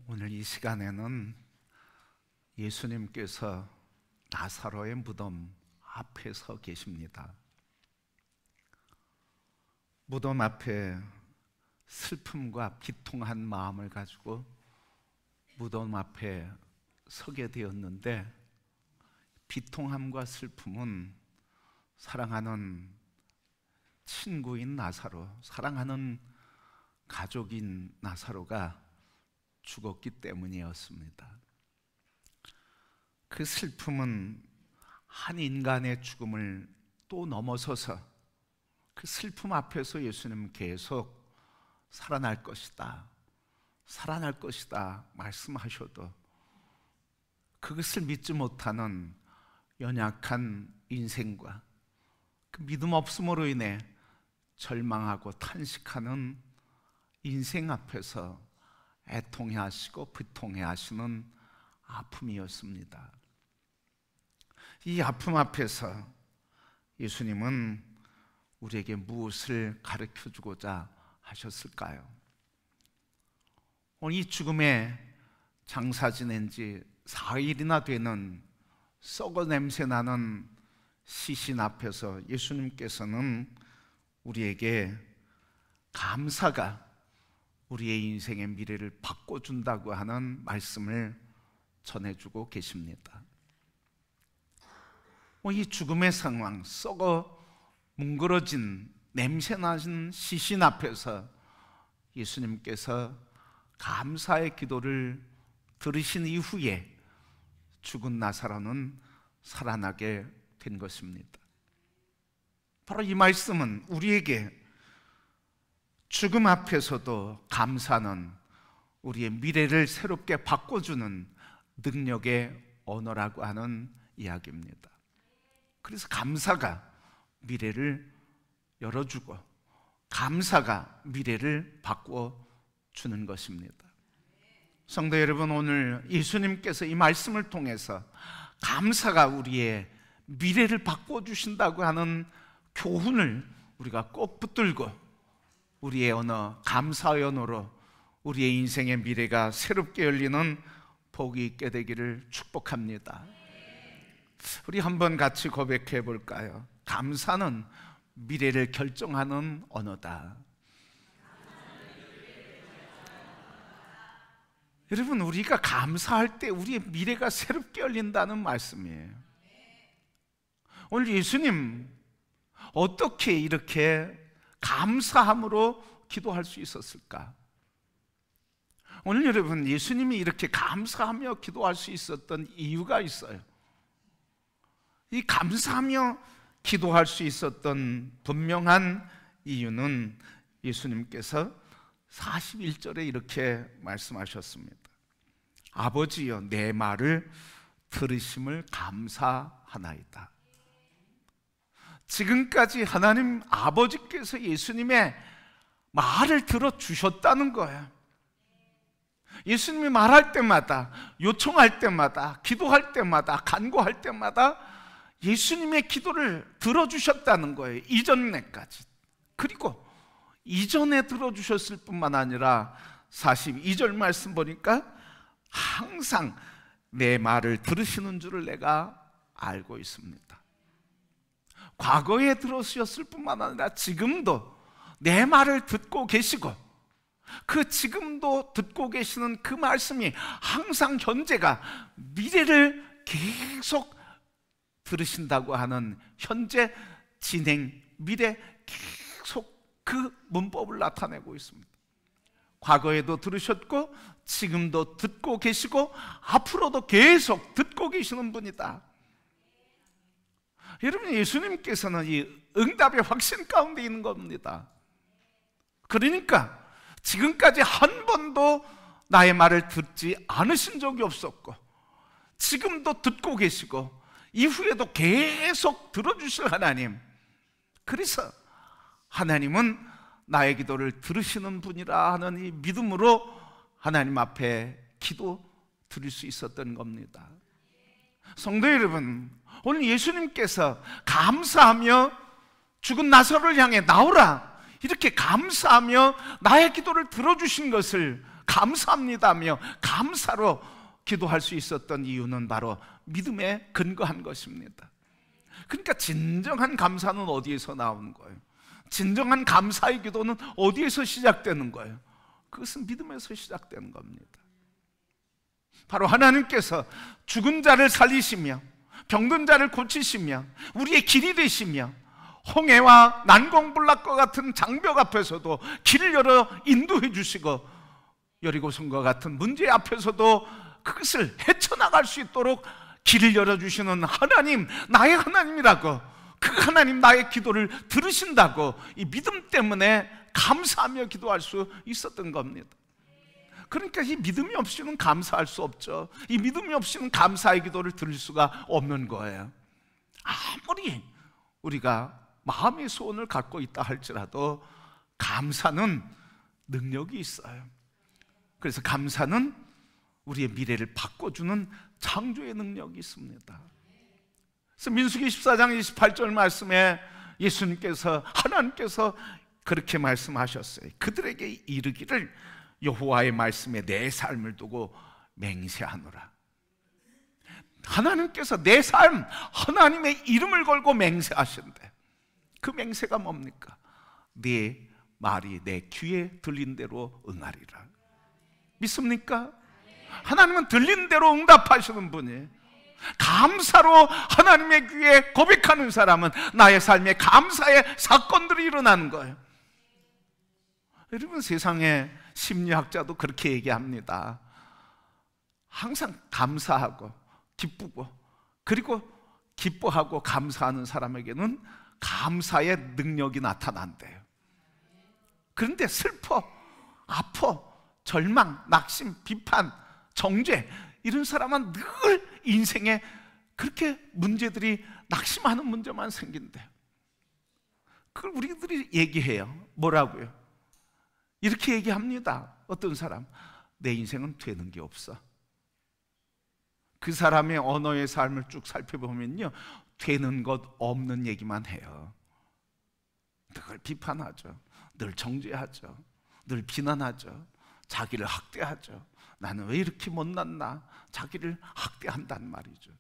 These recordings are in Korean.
오늘 이 시간에는 예수님께서 나사로의 무덤 앞에 서 계십니다. 무덤 앞에 슬픔과 비통한 마음을 가지고 무덤 앞에 서게 되었는데, 비통함과 슬픔은 사랑하는 친구인 나사로, 사랑하는 가족인 나사로가 죽었기 때문이었습니다. 그 슬픔은 한 인간의 죽음을 또 넘어서서 그 슬픔 앞에서 예수님은 계속 살아날 것이다, 살아날 것이다 말씀하셔도 그것을 믿지 못하는 연약한 인생과 그 믿음 없음으로 인해 절망하고 탄식하는 인생 앞에서 애통해 하시고 비통해 하시는 아픔이었습니다. 이 아픔 앞에서 예수님은 우리에게 무엇을 가르쳐 주고자 하셨을까요? 오늘 이 죽음에 장사 지낸 지 4일이나 되는 썩어 냄새 나는 시신 앞에서 예수님께서는 우리에게 감사가 우리의 인생의 미래를 바꿔준다고 하는 말씀을 전해주고 계십니다. 이 죽음의 상황, 썩어 뭉그러진 냄새나는 시신 앞에서 예수님께서 감사의 기도를 들으신 이후에 죽은 나사로는 살아나게 된 것입니다. 바로 이 말씀은 우리에게 죽음 앞에서도 감사는 우리의 미래를 새롭게 바꿔주는 능력의 언어라고 하는 이야기입니다. 그래서 감사가 미래를 열어주고 감사가 미래를 바꿔주는 것입니다. 성도 여러분, 오늘 예수님께서 이 말씀을 통해서 감사가 우리의 미래를 바꿔주신다고 하는 교훈을 우리가 꼭 붙들고 우리의 언어, 감사의 언어로 우리의 인생의 미래가 새롭게 열리는 복이 있게 되기를 축복합니다. 우리 한번 같이 고백해 볼까요? 감사는 미래를 결정하는 언어다. 여러분, 우리가 감사할 때 우리의 미래가 새롭게 열린다는 말씀이에요. 오늘 예수님 어떻게 이렇게 감사함으로 기도할 수 있었을까? 오늘 여러분, 예수님이 이렇게 감사하며 기도할 수 있었던 이유가 있어요. 이 감사하며 기도할 수 있었던 분명한 이유는 예수님께서 41절에 이렇게 말씀하셨습니다. 아버지여, 내 말을 들으심을 감사하나이다. 지금까지 하나님 아버지께서 예수님의 말을 들어주셨다는 거예요. 예수님이 말할 때마다, 요청할 때마다, 기도할 때마다, 간구할 때마다 예수님의 기도를 들어주셨다는 거예요. 이전에까지. 그리고 이전에 들어주셨을 뿐만 아니라 42절 말씀 보니까 항상 내 말을 들으시는 줄을 내가 알고 있습니다. 과거에 들으셨을 뿐만 아니라 지금도 내 말을 듣고 계시고, 그 지금도 듣고 계시는 그 말씀이 항상 현재가 미래를 계속 들으신다고 하는 현재, 진행, 미래 계속 그 문법을 나타내고 있습니다. 과거에도 들으셨고 지금도 듣고 계시고 앞으로도 계속 듣고 계시는 분이다. 여러분, 예수님께서는 이 응답의 확신 가운데 있는 겁니다. 그러니까 지금까지 한 번도 나의 말을 듣지 않으신 적이 없었고 지금도 듣고 계시고 이후에도 계속 들어주실 하나님, 그래서 하나님은 나의 기도를 들으시는 분이라 하는 이 믿음으로 하나님 앞에 기도 드릴 수 있었던 겁니다. 성도 여러분, 오늘 예수님께서 감사하며 죽은 나사로를 향해 나오라, 이렇게 감사하며 나의 기도를 들어주신 것을 감사합니다며 감사로 기도할 수 있었던 이유는 바로 믿음에 근거한 것입니다. 그러니까 진정한 감사는 어디에서 나오는 거예요? 진정한 감사의 기도는 어디에서 시작되는 거예요? 그것은 믿음에서 시작되는 겁니다. 바로 하나님께서 죽은 자를 살리시며 병든 자를 고치시며 우리의 길이 되시며 홍해와 난공불락과 같은 장벽 앞에서도 길을 열어 인도해 주시고 여리고성과 같은 문제 앞에서도 그것을 헤쳐나갈 수 있도록 길을 열어주시는 하나님, 나의 하나님이라고, 그 하나님 나의 기도를 들으신다고 이 믿음 때문에 감사하며 기도할 수 있었던 겁니다. 그러니까 이 믿음이 없이는 감사할 수 없죠. 이 믿음이 없이는 감사의 기도를 들을 수가 없는 거예요. 아무리 우리가 마음의 소원을 갖고 있다 할지라도 감사는 능력이 있어요. 그래서 감사는 우리의 미래를 바꿔주는 창조의 능력이 있습니다. 그래서 민수기 14장 28절 말씀에 예수님께서, 하나님께서 그렇게 말씀하셨어요. 그들에게 이르기를 여호와의 말씀에 내 삶을 두고 맹세하노라. 하나님께서 내 삶, 하나님의 이름을 걸고 맹세하신대. 그 맹세가 뭡니까? 네 말이 내 귀에 들린 대로 응하리라. 믿습니까? 하나님은 들린 대로 응답하시는 분이에요. 감사로 하나님의 귀에 고백하는 사람은 나의 삶에 감사의 사건들이 일어나는 거예요. 여러분, 세상에 심리학자도 그렇게 얘기합니다. 항상 감사하고 기쁘고 그리고 기뻐하고 감사하는 사람에게는 감사의 능력이 나타난대요. 그런데 슬퍼, 아파, 절망, 낙심, 비판, 정죄 이런 사람은 늘 인생에 그렇게 문제들이, 낙심하는 문제만 생긴대요. 그걸 우리들이 얘기해요. 뭐라고요? 이렇게 얘기합니다. 어떤 사람, 내 인생은 되는 게 없어. 그 사람의 언어의 삶을 쭉 살펴보면요, 되는 것 없는 얘기만 해요. 늘 비판하죠. 늘 정죄하죠. 늘 비난하죠. 자기를 학대하죠. 나는 왜 이렇게 못났나? 자기를 학대한단 말이죠.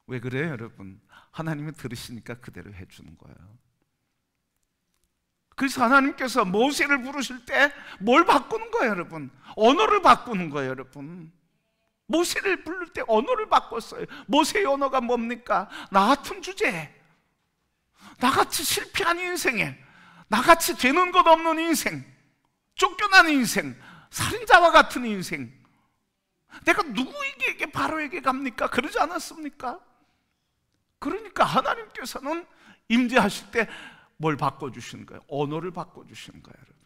왜 그래요, 여러분? 하나님이 들으시니까 그대로 해주는 거예요. 그래서 하나님께서 모세를 부르실 때 뭘 바꾸는 거예요, 여러분? 언어를 바꾸는 거예요, 여러분. 모세를 부를 때 언어를 바꿨어요. 모세의 언어가 뭡니까? 나 같은 주제에, 나같이 실패한 인생에, 나같이 되는 것 없는 인생, 쫓겨나는 인생, 살인자와 같은 인생, 내가 누구에게, 바로에게 갑니까? 그러지 않았습니까? 그러니까 하나님께서는 임재하실 때 뭘 바꿔주시는 거예요? 언어를 바꿔주시는 거예요, 여러분.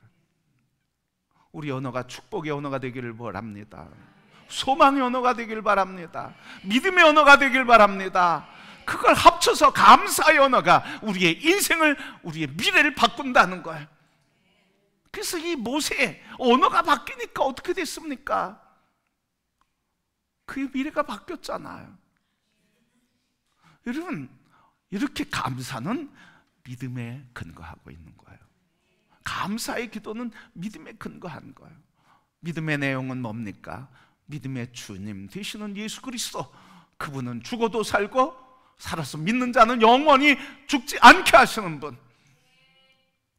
우리 언어가 축복의 언어가 되기를 바랍니다. 소망의 언어가 되길 바랍니다. 믿음의 언어가 되길 바랍니다. 그걸 합쳐서 감사의 언어가 우리의 인생을, 우리의 미래를 바꾼다는 거예요. 그래서 이 모세의 언어가 바뀌니까 어떻게 됐습니까? 그의 미래가 바뀌었잖아요. 여러분, 이렇게 감사는 믿음에 근거하고 있는 거예요. 감사의 기도는 믿음에 근거한 거예요. 믿음의 내용은 뭡니까? 믿음의 주님 되시는 예수 그리스도, 그분은 죽어도 살고 살아서 믿는 자는 영원히 죽지 않게 하시는 분.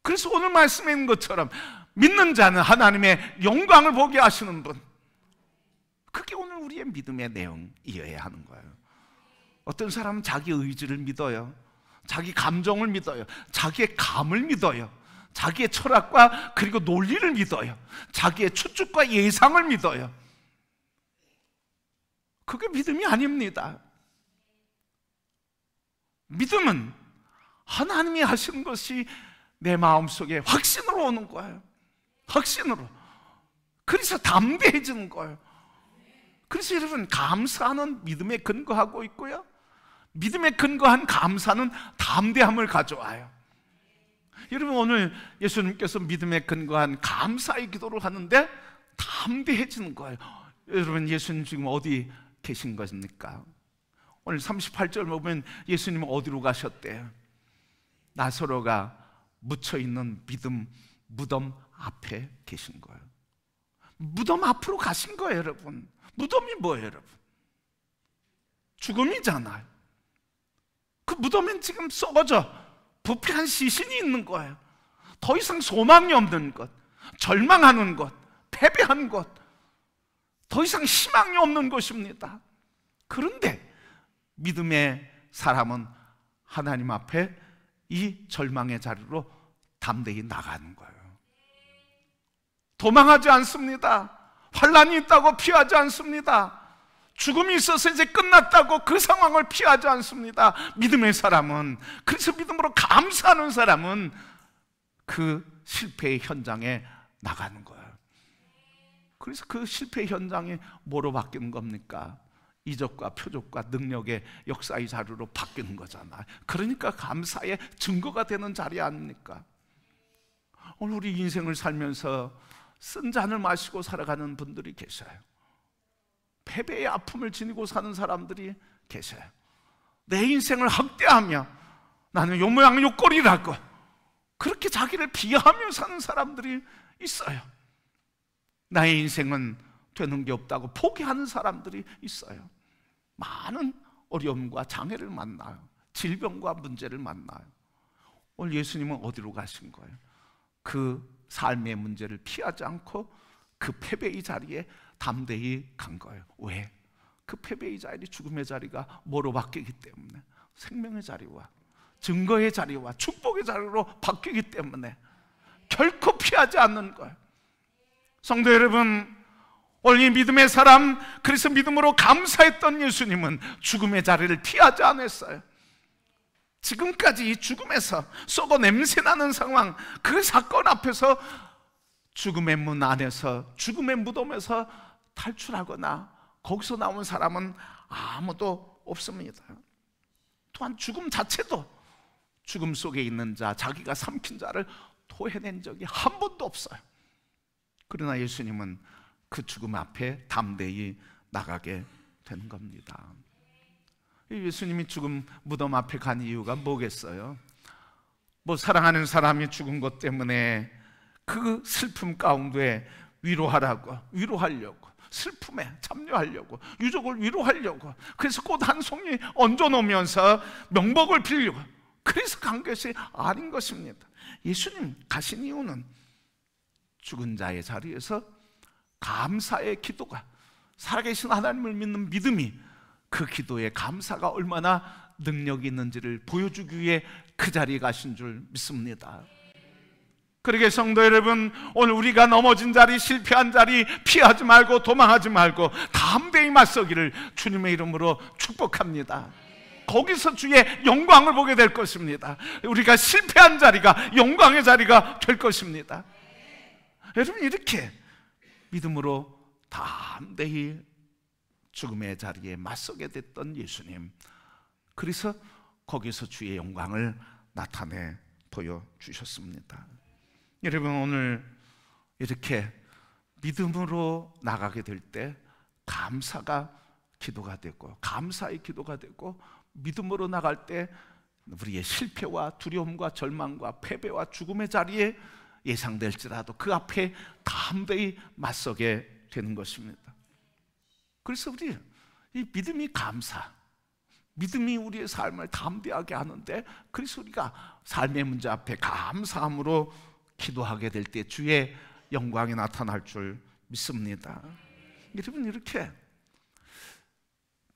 그래서 오늘 말씀에 있는 것처럼 믿는 자는 하나님의 영광을 보게 하시는 분. 그게 오늘 우리의 믿음의 내용이어야 하는 거예요. 어떤 사람은 자기 의지를 믿어요. 자기 감정을 믿어요. 자기의 감을 믿어요. 자기의 철학과 그리고 논리를 믿어요. 자기의 추측과 예상을 믿어요. 그게 믿음이 아닙니다. 믿음은 하나님이 하시는 것이 내 마음속에 확신으로 오는 거예요. 확신으로. 그래서 담대해지는 거예요. 그래서 여러분, 감사는 믿음에 근거하고 있고요, 믿음에 근거한 감사는 담대함을 가져와요. 여러분, 오늘 예수님께서 믿음에 근거한 감사의 기도를 하는데 담대해지는 거예요. 여러분, 예수님 지금 어디 계신 것입니까? 오늘 38절 보면 예수님은 어디로 가셨대요? 나사로가 묻혀있는 믿음 무덤 앞에 계신 거예요. 무덤 앞으로 가신 거예요, 여러분. 무덤이 뭐예요, 여러분? 죽음이잖아요. 그 무덤엔 지금 썩어져 부패한 시신이 있는 거예요. 더 이상 소망이 없는 것, 절망하는 것, 패배한 것, 더 이상 희망이 없는 것입니다. 그런데 믿음의 사람은 하나님 앞에 이 절망의 자리로 담대히 나가는 거예요. 도망하지 않습니다. 환난이 있다고 피하지 않습니다. 죽음이 있어서 이제 끝났다고 그 상황을 피하지 않습니다. 믿음의 사람은, 그래서 믿음으로 감사하는 사람은 그 실패의 현장에 나가는 거예요. 그래서 그 실패의 현장이 뭐로 바뀌는 겁니까? 이적과 표적과 능력의 역사의 자료로 바뀌는 거잖아요. 그러니까 감사의 증거가 되는 자리 아닙니까? 오늘 우리 인생을 살면서 쓴 잔을 마시고 살아가는 분들이 계셔요. 패배의 아픔을 지니고 사는 사람들이 계셔요. 내 인생을 학대하며 나는 요 모양 요 꼴이라고 그렇게 자기를 비하하며 사는 사람들이 있어요. 나의 인생은 되는 게 없다고 포기하는 사람들이 있어요. 많은 어려움과 장애를 만나요. 질병과 문제를 만나요. 오늘 예수님은 어디로 가신 거예요? 그 삶의 문제를 피하지 않고 그 패배의 자리에 담대히 간 거예요. 왜? 그 패배의 자리, 죽음의 자리가 뭐로 바뀌기 때문에, 생명의 자리와 증거의 자리와 축복의 자리로 바뀌기 때문에 결코 피하지 않는 거예요. 성도 여러분, 오늘 이 믿음의 사람, 그래서 믿음으로 감사했던 예수님은 죽음의 자리를 피하지 않았어요. 지금까지 이 죽음에서 썩어 냄새나는 상황, 그 사건 앞에서 죽음의 문 안에서, 죽음의 무덤에서 탈출하거나 거기서 나온 사람은 아무도 없습니다. 또한 죽음 자체도 죽음 속에 있는 자, 자기가 삼킨 자를 토해낸 적이 한 번도 없어요. 그러나 예수님은 그 죽음 앞에 담대히 나가게 되는 겁니다. 예수님이 죽음 무덤 앞에 간 이유가 뭐겠어요? 뭐 사랑하는 사람이 죽은 것 때문에 그 슬픔 가운데 위로하려고, 슬픔에 참여하려고, 유족을 위로하려고, 그래서 꽃 한 송이 얹어놓으면서 명복을 빌려고, 그래서 간 것이 아닌 것입니다. 예수님 가신 이유는 죽은 자의 자리에서 감사의 기도가, 살아계신 하나님을 믿는 믿음이 그 기도의 감사가 얼마나 능력이 있는지를 보여주기 위해 그 자리에 가신 줄 믿습니다. 그러게 성도 여러분, 오늘 우리가 넘어진 자리, 실패한 자리 피하지 말고 도망하지 말고 담대히 맞서기를 주님의 이름으로 축복합니다. 거기서 주의 영광을 보게 될 것입니다. 우리가 실패한 자리가 영광의 자리가 될 것입니다. 여러분, 이렇게 믿음으로 담대히 죽음의 자리에 맞서게 됐던 예수님, 그래서 거기서 주의 영광을 나타내 보여주셨습니다. 여러분, 오늘 이렇게 믿음으로 나가게 될 때 감사가 기도가 되고, 감사의 기도가 되고, 믿음으로 나갈 때 우리의 실패와 두려움과 절망과 패배와 죽음의 자리에 예상될지라도 그 앞에 담대히 맞서게 되는 것입니다. 그래서 우리 이 믿음이 감사, 믿음이 우리의 삶을 담대하게 하는데, 그래서 우리가 삶의 문제 앞에 감사함으로 기도하게 될 때 주의 영광이 나타날 줄 믿습니다. 여러분, 이렇게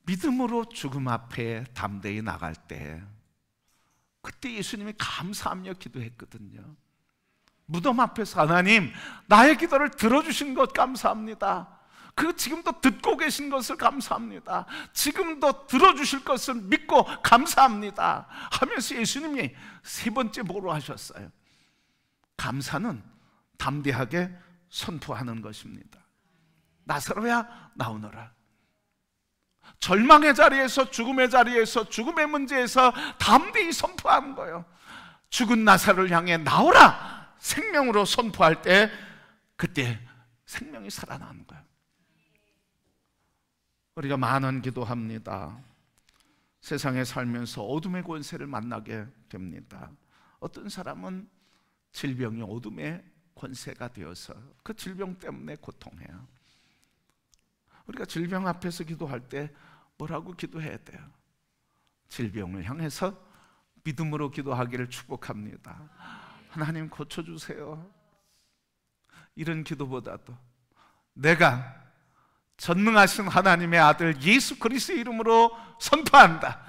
믿음으로 죽음 앞에 담대히 나갈 때, 그때 예수님이 감사하며 기도했거든요. 무덤 앞에서 하나님, 나의 기도를 들어주신 것 감사합니다. 그 지금도 듣고 계신 것을 감사합니다. 지금도 들어주실 것을 믿고 감사합니다 하면서 예수님이 세 번째 뭐로 하셨어요? 감사는 담대하게 선포하는 것입니다. 나사로야 나오너라. 절망의 자리에서, 죽음의 자리에서, 죽음의 문제에서 담대히 선포하는 거예요. 죽은 나사로를 향해 나오라 생명으로 선포할 때, 그때 생명이 살아나는 거예요. 우리가 많은 기도합니다. 세상에 살면서 어둠의 권세를 만나게 됩니다. 어떤 사람은 질병이 어둠의 권세가 되어서 그 질병 때문에 고통해요. 우리가 질병 앞에서 기도할 때 뭐라고 기도해야 돼요? 질병을 향해서 믿음으로 기도하기를 축복합니다. 하나님 고쳐주세요. 이런 기도보다도 내가 전능하신 하나님의 아들 예수 그리스도의 이름으로 선포한다.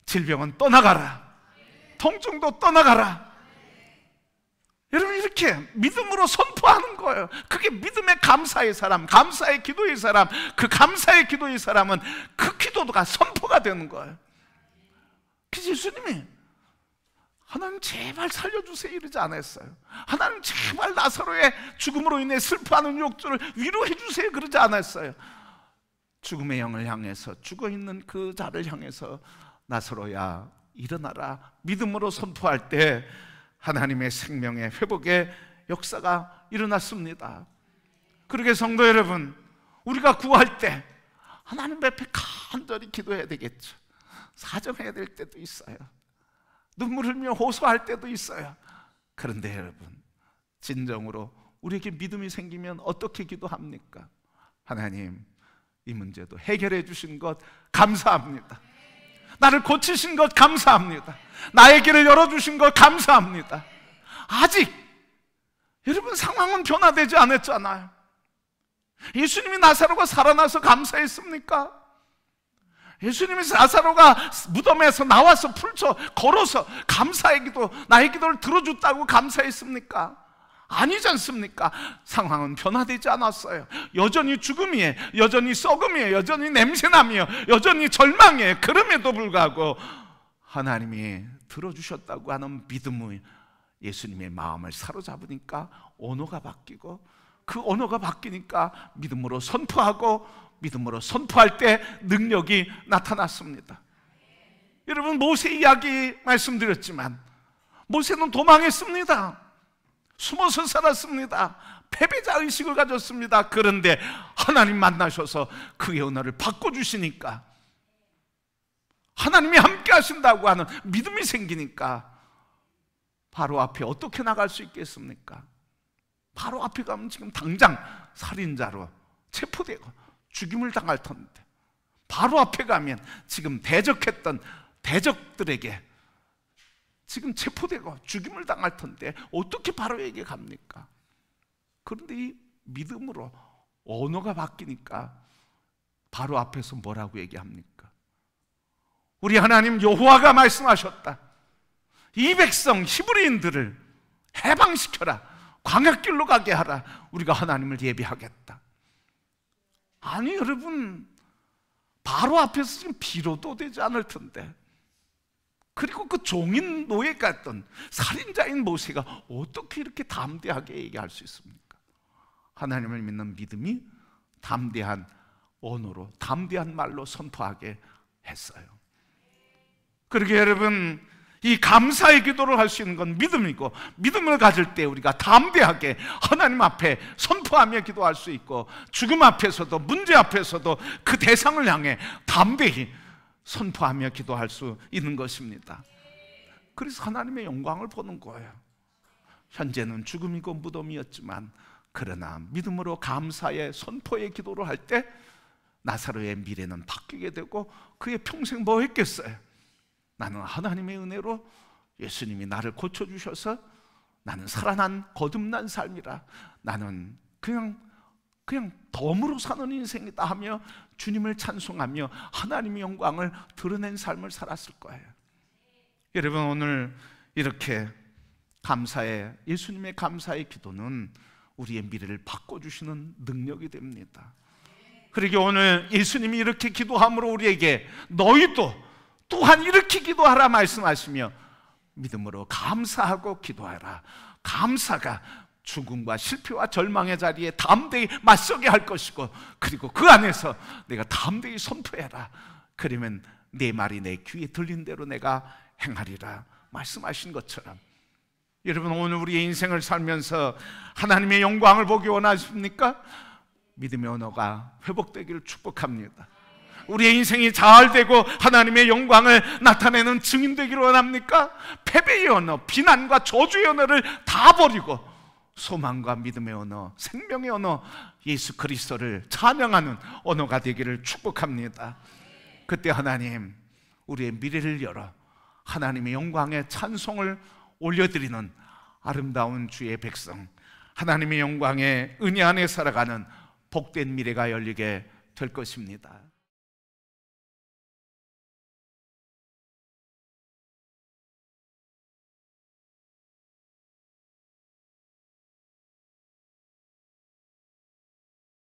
질병은 떠나가라. 통증도 떠나가라. 여러분, 이렇게 믿음으로 선포하는 거예요. 그게 믿음의 감사의 사람, 감사의 기도의 사람, 그 감사의 기도의 사람은 그 기도가 선포가 되는 거예요. 그래서 예수님이 하나님 제발 살려주세요 이러지 않았어요. 하나님 제발 나사로의 죽음으로 인해 슬퍼하는 욕조를 위로해 주세요 그러지 않았어요. 죽음의 영을 향해서, 죽어있는 그 자를 향해서 나사로야 일어나라 믿음으로 선포할 때 하나님의 생명의 회복의 역사가 일어났습니다. 그러게 성도 여러분, 우리가 구할 때 하나님 앞에 간절히 기도해야 되겠죠. 사정해야 될 때도 있어요. 눈물 흘며 호소할 때도 있어요. 그런데 여러분, 진정으로 우리에게 믿음이 생기면 어떻게 기도합니까? 하나님, 이 문제도 해결해 주신 것 감사합니다. 나를 고치신 것 감사합니다. 나의 길을 열어주신 것 감사합니다. 아직 여러분 상황은 변화되지 않았잖아요. 예수님이 나사로가 살아나서 감사했습니까? 예수님이 나사로가 무덤에서 나와서 풀쳐 걸어서 감사의 기도, 나의 기도를 들어줬다고 감사했습니까? 아니지 않습니까? 상황은 변화되지 않았어요. 여전히 죽음이에요. 여전히 썩음이에요. 여전히 냄새나며 여전히 절망이에요. 그럼에도 불구하고 하나님이 들어주셨다고 하는 믿음이 예수님의 마음을 사로잡으니까 언어가 바뀌고, 그 언어가 바뀌니까 믿음으로 선포하고, 믿음으로 선포할 때 능력이 나타났습니다. 여러분, 모세 이야기 말씀드렸지만 모세는 도망했습니다. 숨어서 살았습니다. 패배자 의식을 가졌습니다. 그런데 하나님 만나셔서 그의 언어를 바꿔주시니까, 하나님이 함께 하신다고 하는 믿음이 생기니까 바로 앞에 어떻게 나갈 수 있겠습니까? 바로 앞에 가면 지금 당장 살인자로 체포되고 죽임을 당할 텐데, 바로 앞에 가면 지금 대적했던 대적들에게 지금 체포되고 죽임을 당할 텐데 어떻게 바로에게 갑니까? 그런데 이 믿음으로 언어가 바뀌니까 바로 앞에서 뭐라고 얘기합니까? 우리 하나님 여호와가 말씀하셨다. 이 백성 히브리인들을 해방시켜라. 광야길로 가게 하라. 우리가 하나님을 예비하겠다. 아니 여러분, 바로 앞에서 지금 비로도 되지 않을 텐데, 그리고 그 종인 노예가 했던 살인자인 모세가 어떻게 이렇게 담대하게 얘기할 수 있습니까? 하나님을 믿는 믿음이 담대한 언어로, 담대한 말로 선포하게 했어요. 그러게 여러분, 이 감사의 기도를 할 수 있는 건 믿음이고, 믿음을 가질 때 우리가 담대하게 하나님 앞에 선포하며 기도할 수 있고, 죽음 앞에서도 문제 앞에서도 그 대상을 향해 담대히 선포하며 기도할 수 있는 것입니다. 그래서 하나님의 영광을 보는 거예요. 현재는 죽음이고 무덤이었지만, 그러나 믿음으로 감사의 선포의 기도를 할 때 나사로의 미래는 바뀌게 되고, 그의 평생 뭐 했겠어요? 나는 하나님의 은혜로 예수님이 나를 고쳐주셔서 나는 살아난 거듭난 삶이라, 나는 그냥 덤으로 사는 인생이다 하며 주님을 찬송하며 하나님의 영광을 드러낸 삶을 살았을 거예요. 여러분, 오늘 이렇게 감사의, 예수님의 감사의 기도는 우리의 미래를 바꿔주시는 능력이 됩니다. 그러게 오늘 예수님이 이렇게 기도함으로 우리에게 너희도 또한 이렇게 기도하라 말씀하시며, 믿음으로 감사하고 기도하라. 감사가 죽음과 실패와 절망의 자리에 담대히 맞서게 할 것이고, 그리고 그 안에서 내가 담대히 선포해라. 그러면 내 말이 내 귀에 들린 대로 내가 행하리라 말씀하신 것처럼, 여러분 오늘 우리의 인생을 살면서 하나님의 영광을 보기 원하십니까? 믿음의 언어가 회복되기를 축복합니다. 우리의 인생이 잘 되고 하나님의 영광을 나타내는 증인 되기를 원합니까? 패배의 언어, 비난과 저주의 언어를 다 버리고 소망과 믿음의 언어, 생명의 언어, 예수 그리스도를 찬양하는 언어가 되기를 축복합니다. 그때 하나님 우리의 미래를 열어 하나님의 영광의 찬송을 올려드리는 아름다운 주의 백성, 하나님의 영광의 은혜 안에 살아가는 복된 미래가 열리게 될 것입니다.